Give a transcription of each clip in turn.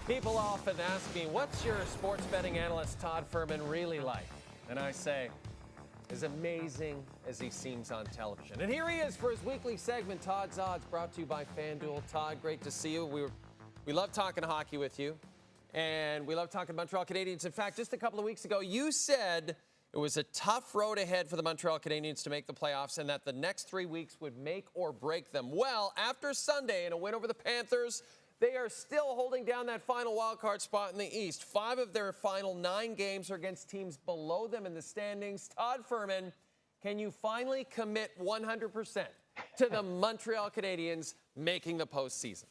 People often ask me, what's your sports betting analyst Todd Fuhrman really like? And I say, as amazing as he seems on television. And here he is for his weekly segment, Todd's Odds, brought to you by FanDuel. Todd, great to see you. We love talking hockey with you, and we love talking Montreal Canadiens. In fact, just a couple of weeks ago, you said it was a tough road ahead for the Montreal Canadiens to make the playoffs and that the next 3 weeks would make or break them. Well, after Sunday and a win over the Panthers, they are still holding down that final wildcard spot in the East. 5 of their final 9 games are against teams below them in the standings. Todd Fuhrman, can you finally commit 100% to the Montreal Canadiens making the postseason?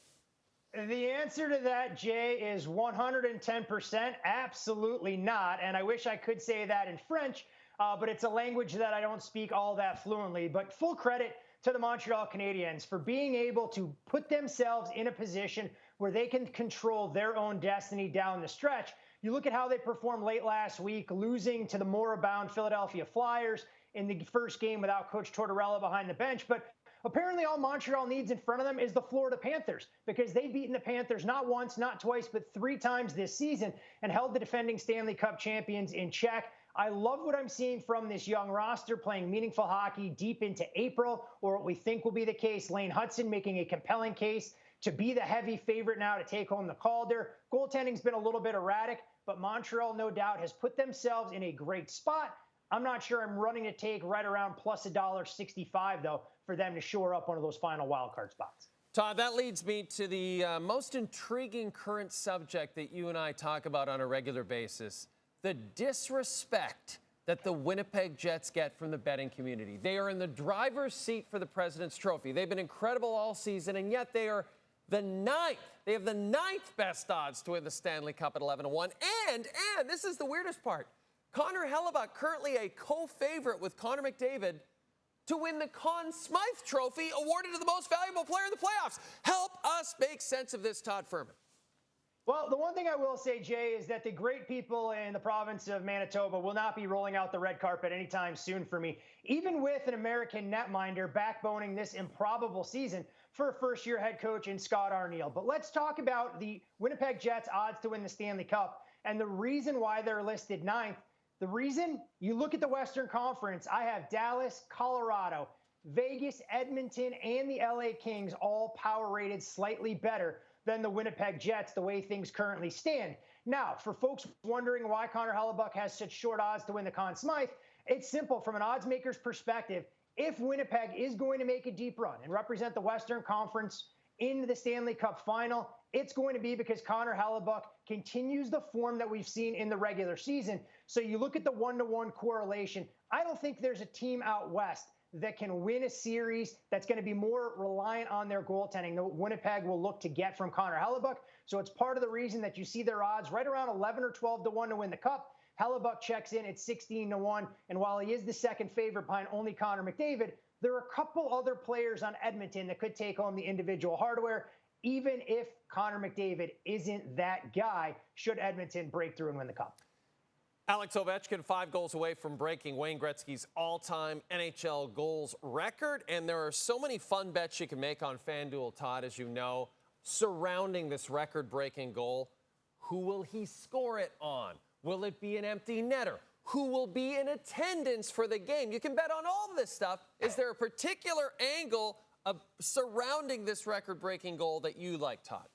The answer to that, Jay, is 110%. Absolutely not. And I wish I could say that in French, but it's a language that I don't speak all that fluently. But full credit to the Montreal Canadiens for being able to put themselves in a position where they can control their own destiny down the stretch. You look at how they performed late last week, losing to the moribund Philadelphia Flyers in the first game without Coach Tortorella behind the bench. But apparently all Montreal needs in front of them is the Florida Panthers, because they've beaten the Panthers not once, not twice, but 3 times this season and held the defending Stanley Cup champions in check. I love what I'm seeing from this young roster, playing meaningful hockey deep into April, or what we think will be the case. Lane Hudson making a compelling case to be the heavy favorite now to take home the Calder. Goaltending's been a little bit erratic, but Montreal, no doubt, has put themselves in a great spot. I'm not sure I'm running to take right around plus $1.65, though, for them to shore up one of those final wildcard spots. Todd, that leads me to the most intriguing current subject that you and I talk about on a regular basis, the disrespect that the Winnipeg Jets get from the betting community. They are in the driver's seat for the President's Trophy. They've been incredible all season, and yet they are the 9th. They have the 9th best odds to win the Stanley Cup at 11-1. And this is the weirdest part. Connor Hellebuyck, currently a co-favorite with Connor McDavid, to win the Conn Smythe Trophy, awarded to the most valuable player in the playoffs. Help us make sense of this, Todd Fuhrman. Well, the one thing I will say, Jay, is that the great people in the province of Manitoba will not be rolling out the red carpet anytime soon for me, even with an American netminder backboning this improbable season for a first-year head coach in Scott Arniel. But let's talk about the Winnipeg Jets' odds to win the Stanley Cup and the reason why they're listed 9th. The reason, you look at the Western Conference, I have Dallas, Colorado, Vegas, Edmonton, and the LA Kings all power rated slightly better than the Winnipeg Jets, the way things currently stand. Now, for folks wondering why Connor Hellebuyck has such short odds to win the Conn Smythe, it's simple. From an odds maker's perspective, if Winnipeg is going to make a deep run and represent the Western Conference in the Stanley Cup final, it's going to be because Connor Hellebuyck continues the form that we've seen in the regular season. So you look at the 1-to-1 correlation. I don't think there's a team out west that can win a series that's going to be more reliant on their goaltending than Winnipeg will look to get from Connor Hellebuyck. So it's part of the reason that you see their odds right around 11 or 12-1 to win the Cup. Hellebuyck checks in at 16-1. And while he is the second favorite behind only Connor McDavid, there are a couple other players on Edmonton that could take home the individual hardware, even if Connor McDavid isn't that guy, should Edmonton break through and win the Cup. Alex Ovechkin, 5 goals away from breaking Wayne Gretzky's all-time NHL goals record. And there are so many fun bets you can make on FanDuel, Todd, as you know, surrounding this record-breaking goal. Who will he score it on? Will it be an empty netter? Who will be in attendance for the game? You can bet on all of this stuff. Is there a particular angle surrounding this record-breaking goal that you like, Todd?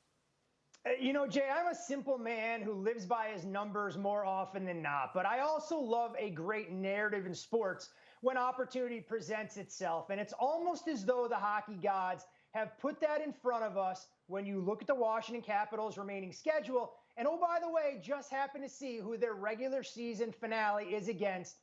You know, Jay, I'm a simple man who lives by his numbers more often than not, but I also love a great narrative in sports when opportunity presents itself. And it's almost as though the hockey gods have put that in front of us when you look at the Washington Capitals' remaining schedule. And oh, by the way, just happen to see who their regular season finale is against.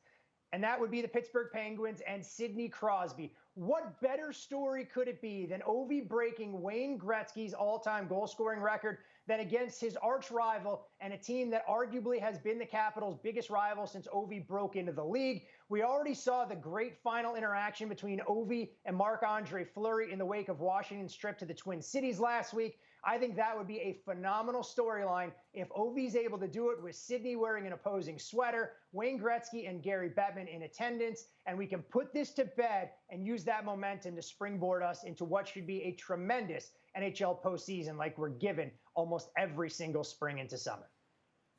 And that would be the Pittsburgh Penguins and Sidney Crosby. What better story could it be than Ovi breaking Wayne Gretzky's all-time goal-scoring record than against his arch rival and a team that arguably has been the Capitals' biggest rival since Ovi broke into the league? We already saw the great final interaction between Ovi and Marc-Andre Fleury in the wake of Washington's trip to the Twin Cities last week. I think that would be a phenomenal storyline if Ovi's able to do it with Sidney wearing an opposing sweater, Wayne Gretzky and Gary Bettman in attendance, and we can put this to bed and use that momentum to springboard us into what should be a tremendous NHL postseason like we're given almost every single spring into summer.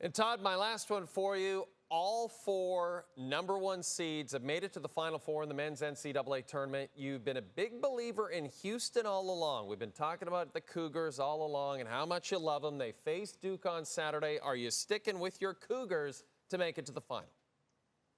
And Todd, my last one for you. All 4 number 1 seeds have made it to the Final Four in the men's NCAA tournament. You've been a big believer in Houston all along. We've been talking about the Cougars all along and how much you love them. They faced Duke on Saturday. Are you sticking with your Cougars to make it to the final?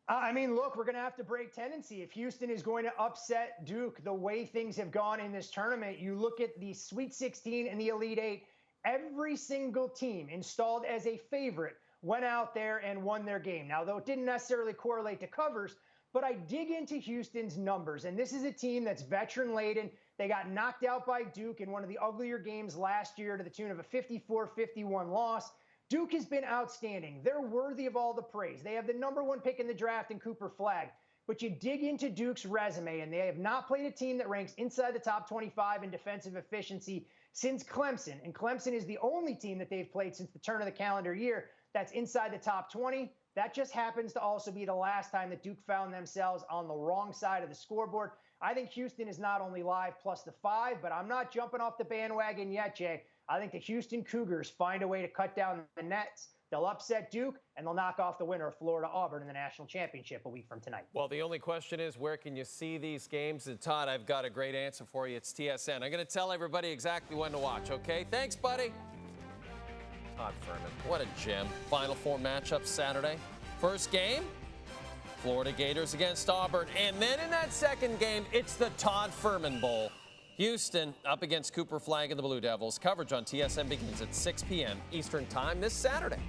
I mean, look, we're going to have to break tendency. If Houston is going to upset Duke the way things have gone in this tournament, you look at the Sweet 16 and the Elite 8, every single team installed as a favorite went out there and won their game. Now, though it didn't necessarily correlate to covers, but I dig into Houston's numbers, and this is a team that's veteran-laden. They got knocked out by Duke in one of the uglier games last year to the tune of a 54-51 loss. Duke has been outstanding. They're worthy of all the praise. They have the number 1 pick in the draft in Cooper Flagg. But you dig into Duke's resume, and they have not played a team that ranks inside the top 25 in defensive efficiency since Clemson. And Clemson is the only team that they've played since the turn of the calendar year that's inside the top 20. That just happens to also be the last time that Duke found themselves on the wrong side of the scoreboard. I think Houston is not only live plus the 5, but I'm not jumping off the bandwagon yet, Jay. I think the Houston Cougars find a way to cut down the nets. They'll upset Duke, and they'll knock off the winner of Florida-Auburn in the national championship a week from tonight. Well, the only question is, where can you see these games? And Todd, I've got a great answer for you. It's TSN. I'm going to tell everybody exactly when to watch, okay? Thanks, buddy. Todd Fuhrman, what a gem. Final Four matchup Saturday. First game, Florida Gators against Auburn. And then in that second game, it's the Todd Fuhrman Bowl. Houston up against Cooper Flagg and the Blue Devils. Coverage on TSN begins at 6 p.m. Eastern Time this Saturday.